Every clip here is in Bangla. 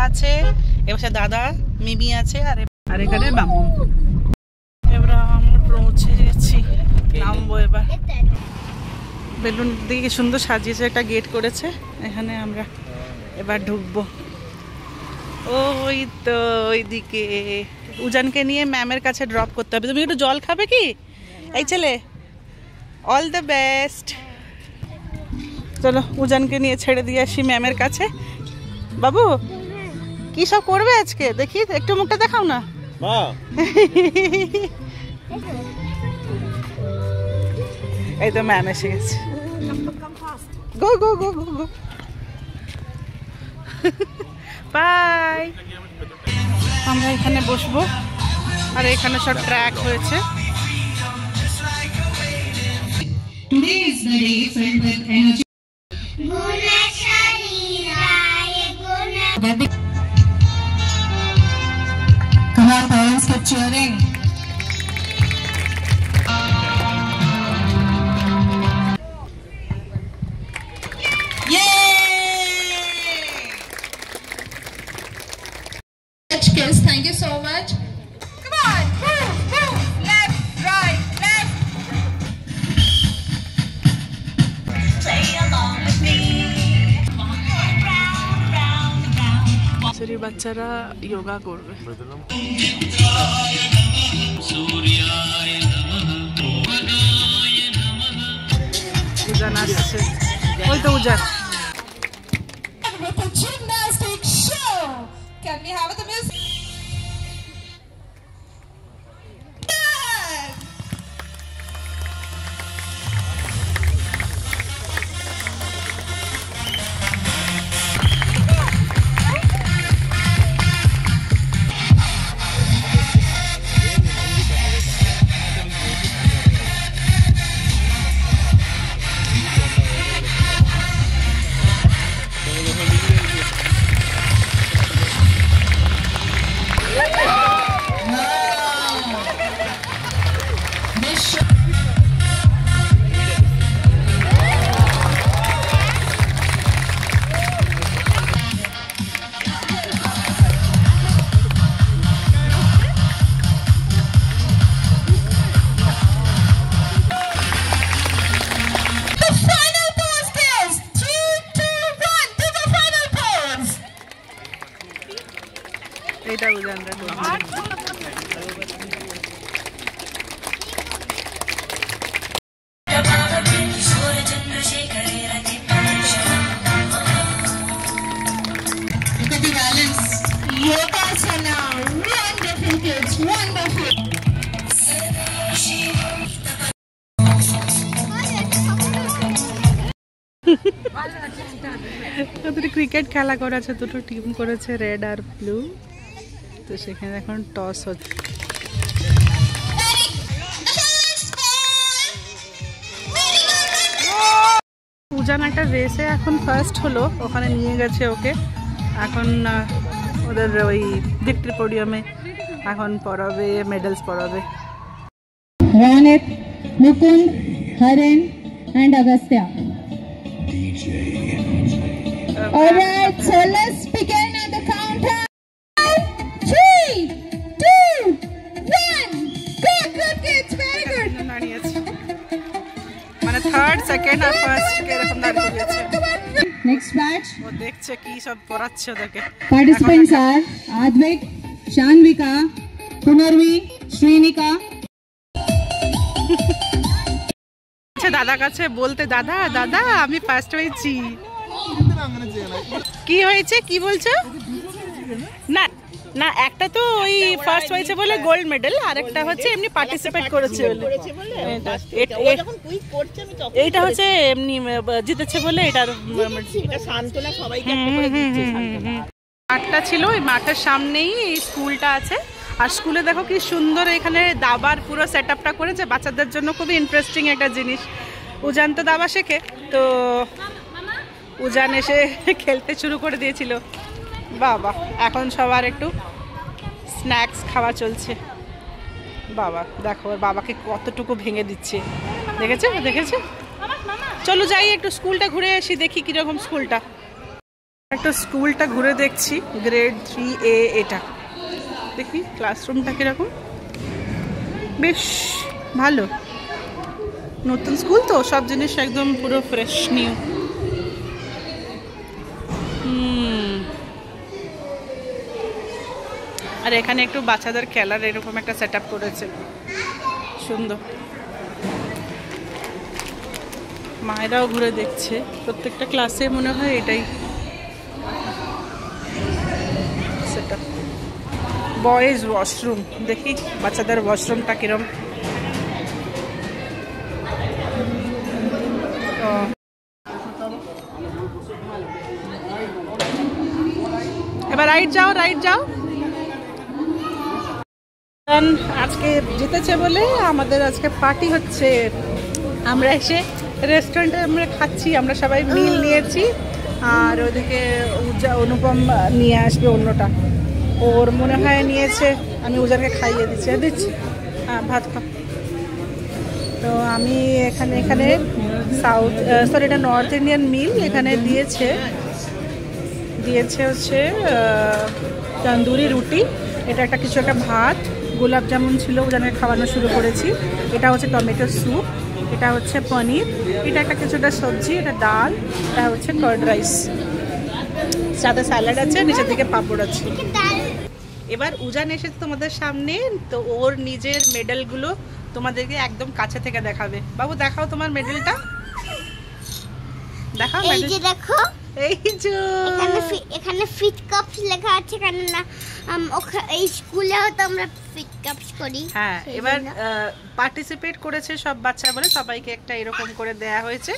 আছে, এবার দাদা মিমি আছে, আর এখানে মামু। এবার আমরা পৌঁছে গেছি, নামবো এবার। বেলুন দিয়ে সুন্দর সাজিয়েছে, একটা গেট করেছে, এখানে আমরা এবার ঢুকবো। ওই তো ওইদিকে উজানকে নিয়ে ম্যামের কাছে ড্রপ করতে হবে। তুমি একটু জল খাবে কি এই ছেলে? All the best. চলো উজানকে নিয়ে ছেড়ে দিয়ে আসি ম্যামের কাছে। বাবু কি সব করবে আজকে দেখি, একটু মুখটা দেখাও না। এই তো ম্যাম এসে গেছে। গো গো গো গো গো, বাই। আমরা এখানে বসবো, আর এখানে সব ট্র্যাক হয়েছে। Today is the day filled with energy. Come on, parents, keep cheering. Kids, thank you so much. Come on, move, move, left, right, left. Play along with me. Round, round, round. Sorry বাচ্চারা যোগা করবে। উজান আসছে, ওই তো উজান। With a gymnastic show. Can we have the music? এইটা উজানরা করছে। Yogasana, wonderful kids, wonderful. ওদের ক্রিকেট খেলা করেছে, দুটো টিম করেছে, রেড আর ব্লু। তো সেখানে এখন টস হচ্ছে। উজান একটা রেসে এখন ফার্স্ট হলো, ওখানে নিয়ে গেছে ওকে। এখন ওদের ওই ভিক্টরি পোডিয়ামে এখন পড়াবে, মেডেলস পড়াবে। Ranit, Mukund, Haran and Agastya. All right, so let's begin at the counter. 3, 2, 1. Good, good kids, very good. মানে থার্ড, সেকেন্ড আর ফার্স্ট এরকম দাঁড়িয়ে গেছে। Next batch. ও দেখছে কি সব পড়াচ্ছে ওদেরকে। Participants are Advik, Shanvika, Punarvi, Srinika. দাদার কাছে বলতে, দাদা দাদা আমি ফার্স্ট হয়েছি। কি হয়েছে কি বলছো? না না, একটা তো ওই ফার্স্ট হয়েছে বলে গোল্ড মেডেল, আর একটা হচ্ছে এমনি পার্টিসিপেট করেছে বলে। এইটা হচ্ছে এমনি জিতেছে বলে এটার সান্ত্বনা সবাইকে। মাঠটা ছিল, ওই মাঠের সামনেই এই স্কুলটা আছে। আর স্কুলে দেখো কি সুন্দর এখানে দাবার পুরো সেট আপটা করেছে বাচ্চাদের জন্য, খুবই ইন্টারেস্টিং একটা জিনিস। উজান তো দাবা শেখে, তো উজান এসে খেলতে শুরু করে দিয়েছিল। বাবা, এখন সবার একটু স্ন্যাক্স খাওয়া চলছে। বাবা দেখো ওর বাবাকে কতটুকু ভেঙে দিচ্ছে, দেখেছো দেখেছো? চলো যাই একটু স্কুলটা ঘুরে আসি, দেখি কিরকম স্কুলটা। একটা স্কুলটা ঘুরে দেখছি, গ্রেড 3A এটা। দেখি ক্লাসরুমটা কিরকম, বেশ ভালো, নতুন স্কুল তো সব জিনিস একদম পুরো ফ্রেশ নিউ। আর এখানে একটু বাচ্চাদের খেলার এরকম একটা সেট আপ করেছে, সুন্দর। মায়েরাও ঘুরে দেখছে, প্রত্যেকটা ক্লাসে মনে হয় এটাই সেট আপ। বয়েজ ওয়াশরুম, দেখি বাচ্চাদের ওয়াশরুমটা কিরম। এবার রাইট যাও, রাইট যাও। আজকে জিতেছে বলে আমাদের আজকে পার্টি হচ্ছে। আমরা এসে রেস্টুরেন্টে আমরা খাচ্ছি, আমরা সবাই মিল নিয়েছি। আর ওদিকে অনুপম নিয়ে আসবে অন্যটা, ওর মনে হয় নিয়েছে। আমি উজারকে খাইয়ে দিচ্ছি। হ্যাঁ, ভাত খা। তো আমি এখানে এটা নর্থ ইন্ডিয়ান মিল এখানে দিয়েছে হচ্ছে তন্দুরি রুটি, এটা একটা কিছু একটা ভাত, গোলাপ জামুন ছিল, ওখানে খাওয়ানো শুরু করেছি। এটা হচ্ছে টমেটো স্যুপ, এটা হচ্ছে পনির, এটা একটা কিছুটা সবজি, এটা ডাল, এটা হচ্ছে কার্ড রাইস, সাথে স্যালাড আছে, নিচের দিকে পাঁপড় আছে। এবার উজান এসেছে তোমাদের সামনে, তো ওর নিজের মেডেলগুলো তোমাদেরকে একদম কাছে থেকে দেখাবে। বাবু দেখাও তোমার মেডেলটা, দেখাও। এই যে দেখো, এই যে এখানে ফিট কাপস লেখা আছে, কারণ না এই স্কুলেও তো আমরা ফিট কাপস করি। হ্যাঁ, এবার পার্টিসিপেট করেছে সব বাচ্চা বলে সবাইকে একটা এরকম করে দেয়া হয়েছে।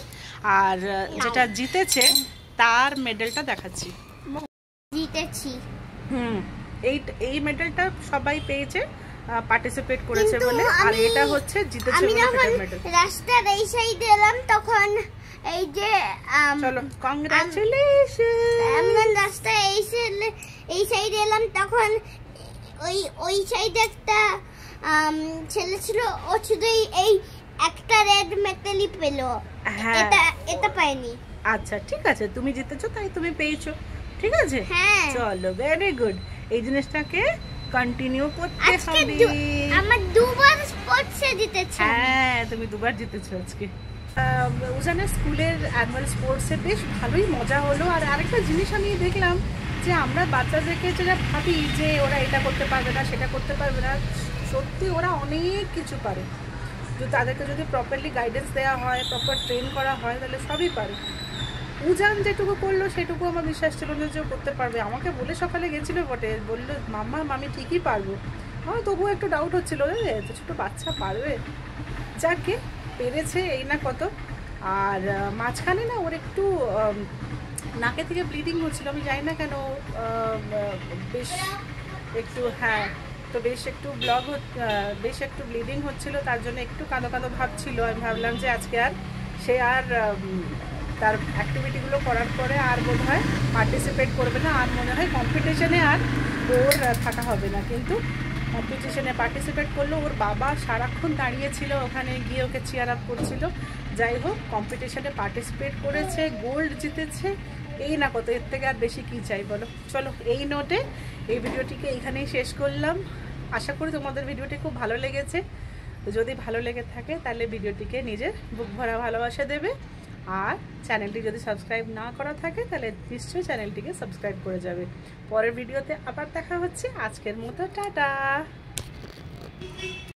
আর যেটা জিতেছে তার মেডেলটা দেখাচ্ছি। জিতেছি। এই মেডেলটা সবাই পেয়েছে পার্টিসিপেট করেছে বলে, আর এটা হচ্ছে জিতেছে বলে মেডেল। রাস্তার এই সাইডে এলাম তখন এই যে চলো কংগ্রাচুলেশন। আমি রাস্তায় এই সাইডে এলাম তখন ওই সাইডে একটা ছেলে ছিল, ও শুধু এই একটা রেড মেডেলই পেলো, এটা পাইনি। আচ্ছা ঠিক আছে, তুমি জিতেছো তাই তুমি পেয়েছো, ঠিক আছে। হ্যাঁ চলো, ভেরি গুড। এই জিনিসটাকে কন্টিনিউ করতে হবে। আমার দুবার স্পোর্টসে জিতেছি। হ্যাঁ, তুমি দুবার জিতেছো আজকে। উজানের স্কুলের অ্যানুয়াল স্পোর্টসে বেশ ভালোই মজা হলো। আর আরেকটা জিনিস আমি দেখলাম যে আমরা বাচ্চাদেরকে যেটা ভাবি যে ওরা এটা করতে পারবে না, সেটা করতে পারবে না, সত্যি ওরা অনেক কিছু পারে। তো তাদেরকে যদি প্রপারলি গাইডেন্স দেওয়া হয়, প্রপার ট্রেন করা হয়, তাহলে সবই পারে। উজান যেটুকু করলো সেটুকু আমার বিশ্বাস ছিল না যে করতে পারবে। আমাকে বলে সকালে গেছিলো বটে, বললো মাম্মা আমি ঠিকই পারবো। আমার তবুও একটু ডাউট হচ্ছিলো, এত ছোটো বাচ্চা পারবে। যাকে পেরেছে এই না কত। আর মাঝখানে না ওর একটু নাকে থেকে ব্লিডিং হচ্ছিল, আমি জানি না কেন, বেশ একটু, হ্যাঁ তো বেশ একটু বেশ একটু ব্লিডিং হচ্ছিল, তার জন্য একটু কাঁদো কাঁদো ভাবছিল। আমি ভাবলাম যে আজকে আর সে আর তার অ্যাক্টিভিটিগুলো করার পরে আর বোধ হয় পার্টিসিপেট করবে না, আর মনে হয় কম্পিটিশনে আর ওর থাকা হবে না। কিন্তু কম্পিটিশনে পার্টিসিপেট করলো, ওর বাবা সারাক্ষণ দাঁড়িয়েছিল ওখানে গিয়ে ওকে চিয়ার আপ করছিল। যাই হোক, কম্পিটিশনে পার্টিসিপেট করেছে, গোল্ড জিতেছে, এই না কত, এর থেকে আর বেশি কী চাই বলো। চলো, এই নোটে এই ভিডিওটিকে এইখানেই শেষ করলাম। আশা করি তোমাদের ভিডিওটি খুব ভালো লেগেছে। তো যদি ভালো লেগে থাকে তাহলে ভিডিওটিকে নিজের বুক ভরা ভালোবাসা দেবে। আর চ্যানেলটি যদি সাবস্ক্রাইব না করা থাকে তাহলে নিশ্চয়ই চ্যানেলটিকে সাবস্ক্রাইব করে যাবে। পরের ভিডিওতে আবার দেখা হচ্ছে। আজকের মতো টাটা।